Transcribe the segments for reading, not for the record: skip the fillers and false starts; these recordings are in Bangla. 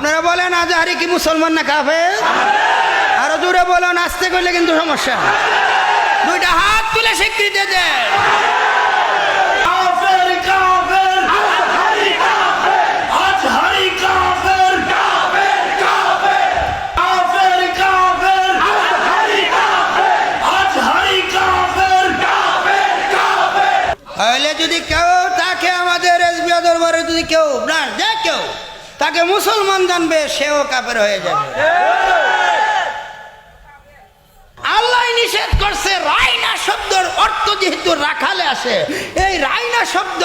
আপনারা বলেন আজহারি কি মুসলমান না কাফের? আরো জোরে বলেন, আসতে করলে কিন্তু সমস্যা। দুইটা হাত তুলে স্বীকৃতি দেন। তাহলে যদি কেউ তাকে আমাদের এসবিআ দরবারে যদি কেউ না যে কেউ তাকে মুসলমান জানবে, সেও কাফের হয়ে যাবে। আল্লাহ নিষেধ করছে, রাইনা শব্দের অর্থ যেহেতু রাখালে আসে, এই রাইনা শব্দ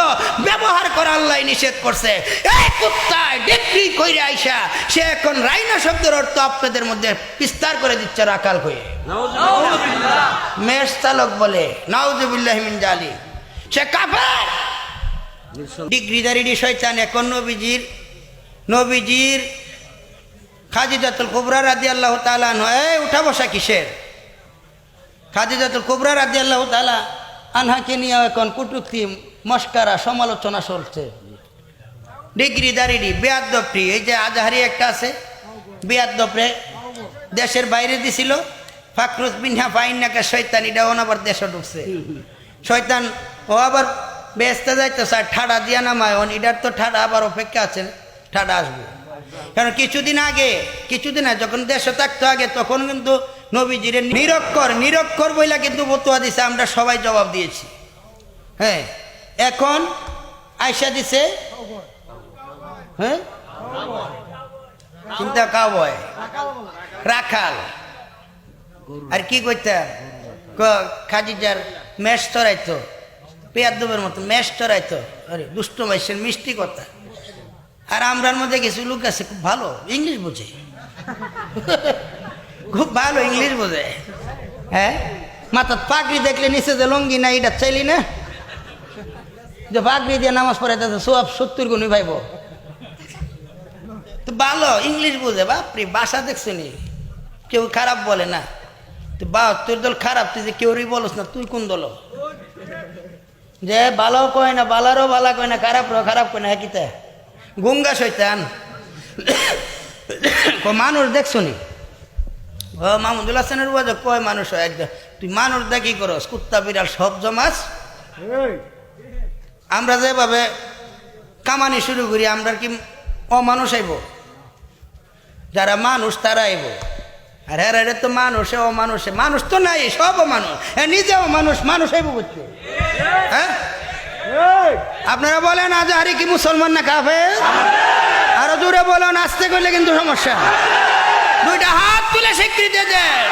ব্যবহার করা আল্লাহ নিষেধ করছে। এই কুত্তায় ডিগ্রি কইরে আইসা সে এখন রাইনা শব্দের অর্থ আপনাদের মধ্যে বিস্তার করে দিচ্ছে রাখাল কইয়ে। মেষ চালক বলে নাউজুবিল্লাহি মিন জালিক, সে কাফের। ডিগ্রিধারী শয়তান এখন নবীজির খাদিজাতুল কুবরা রাদিয়াল্লাহু তাআলা আনহা, এই উঠা বসা কিসের? খাদিজাতুল কুবরা রাদিয়াল্লাহু তাআলা আনহাকে নিয়ে এখন কটূক্তি মস্কারা সমালোচনা চলছে। ডিগ্রিধারী বেয়াদ্দপটি, এই যে আজহারি একটা আছে বেয়াদ্দপরে দেশের বাইরে দিছিল, ফাকরুজ বিনহা ফাইন্নাকা শয়তান, এটা আবার দেশে ঢুকছে শয়তান। ও আবার বেহেশতে যাইতো স্যার, ঠাডা দিয়া নামায়, এটার তো ঠাডা আবার অপেক্ষা আছে, ঠাডা আসবে। কারণ কিছুদিন আগে যখন দেশে থাকতো আগে, তখন কিন্তু নবীজিরে নিরক্ষর বইলা কিন্তু বতুয়া দিছে, আমরা সবাই জবাব দিয়েছি। হ্যাঁ, এখন আয়সা দিছে হ্যাঁ চিন্তা কাউবয় রাখাল। আর কি কইতা খাদিজার মেষ চড়াইতো, পেয়াদ্দবের মতো মেষ চড়াইতো। আরে দুষ্ট মাইসের মিষ্টি কথা। আর আমরার মধ্যে কিছু লোক আছে খুব ভালো ইংলিশ বোঝে, খুব ভালো ইংলিশ বোঝে। হ্যাঁ, মাথার পাগড়ি দেখলে নিচে যে লঙ্গি না, এটা চাইলি না যে পাগড়ি দিয়ে নামাজ পড়ে সব 70 গুণই ভাইব, তো ভালো ইংলিশ বোঝে। বাপরে, ভাষা দেখছো নি, কেউ খারাপ বলে না। তো বা তোর দল খারাপ, তুই যে কেউরই বলস না, তুই কোন দল? যে ভালো কয় না, বালারও ভালা কয় না, খারাপরও খারাপ কয় না, হ্যাঁ কিতা গুঙ্গা শয়তান। মানুষ দেখছো নি? ও মাহমুদুল হাসানের বাজে কয় মানুষ হয় একদম, তুই মানুষ দা কি করস? কুত্তা বিড়াল সব জমাস। আমরা যেভাবে কামানি শুরু করি, আমরা কি অমানুষ আইব? যারা মানুষ তারা আইব। আর হ্যাঁ রে তো মানুষে অমানুষে, মানুষ তো নাই, সব মানুষ, হ্যাঁ নিজেও মানুষ আইব করতে। হ্যাঁ, আপনারা বলেন আজহারি কি মুসলমান না কাফের? আরো জোরে বলেন, আসতে করলে কিন্তু সমস্যা। দুইটা হাত তুলে স্বীকৃতি দেন।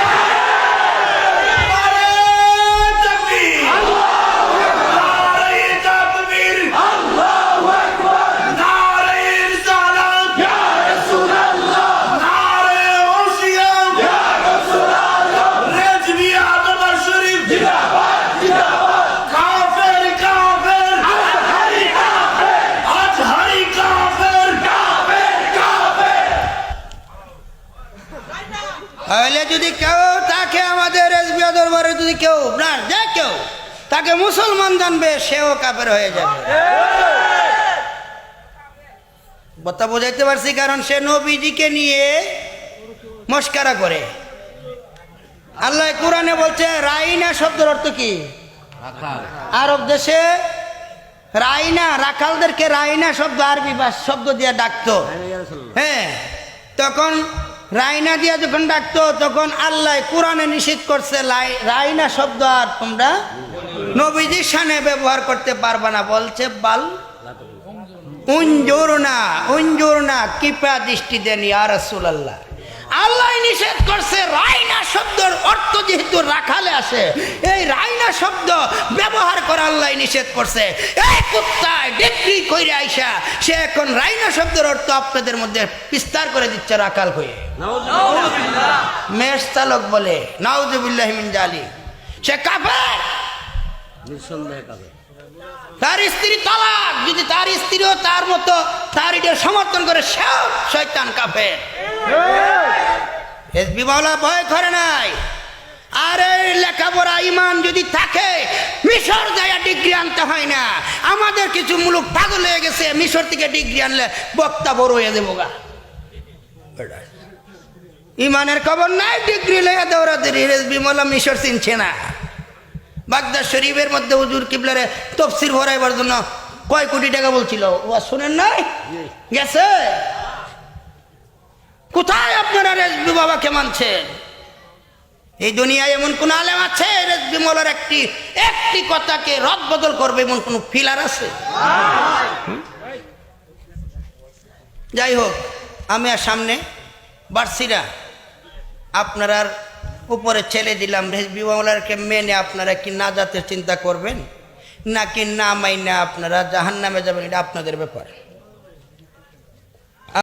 তাহলে যদি কেউ তাকে আমাদের এসবিআ দরবারে যদি কেউ না যে কেউ তাকে মুসলমান জানবে, সেও কাফের হয়ে যাবে। কথা বোঝাইতে পারছি? কারণ সে নবীজিকে নিয়ে মস্কারা করে। আল্লাহ কোরআনে বলছে রাইনা শব্দের অর্থ কি? আরব দেশে রাইনা, রাখালদেরকে রাইনা শব্দ আরবি শব্দ দিয়ে ডাকতো। হ্যাঁ, তখন রাইনা দিয়া যখন ডাকতো, তখন আল্লাহ কোরআনে নিষেধ করছে রাইনা শব্দ আর তোমরা নবীজির শানে ব্যবহার করতে পারবা না। বলছে বাল উনজুরনা কৃপা দৃষ্টি দেন ইয়া রাসূলুল্লাহ। আল্লাহ নিষেধ করছে, রাইনা শব্দের অর্থ যেহেতু রাখালে আসে, এই রাইনা শব্দ ব্যবহার করা আল্লাহ নিষেধ করছে। এই কুত্তায় ডিগ্রি কইরে আইসা সে এখন রাইনা শব্দের অর্থ আপনাদের মধ্যে বিস্তার করে দিচ্ছে রাখাল হয়ে। মেষ চালক বলে নাউজুবিল্লাহি মিন জালিক, সে কাফের, নিঃসন্দেহে কাফের। তার স্ত্রী তালাক, যদি তার স্ত্রীও তার মতো তার এটার সমর্থন করে, সেও শয়তান কাফের। বিবাহলা ভয় করে নাই। আর এই লেখাপড়া ইমান যদি থাকে, মিশর যায় ডিগ্রি আনতে হয় না। আমাদের কিছু মুলুক পাগল হয়ে গেছে, মিশর থেকে ডিগ্রি আনলে বক্তা বড় হয়ে যাবো গা। ইমানের খবর নাই, ডিগ্রি লইয়া দৌড়াদৌড়ি, রেজবি মোল্লা মিশর চিনছে না। বাগদাদ শরীফের মধ্যে হুজুর কিবলারে তফসির ভরাইবার জন্য কয় কোটি টাকা বলছিল, ও শুনেন নাই? গেছে কোথায়? আপনারা রেজবি বাবাকে মানছেন? এই দুনিয়ায় এমন কোন আলেম আছে রেজবি মোল্লার একটি কথাকে রদ বদল করবে এমন কোন ফিলার আছে? যাই হোক, আমি আর সামনে বাড়ছি না, আপনার উপরে ছেড়ে দিলাম। রেজবি মাওলারকে মেনে আপনারা কি নাজাতের চিন্তা করবেন নাকি না মাইনে আপনারা জাহান্নামে যাবেন, এটা আপনাদের ব্যাপার।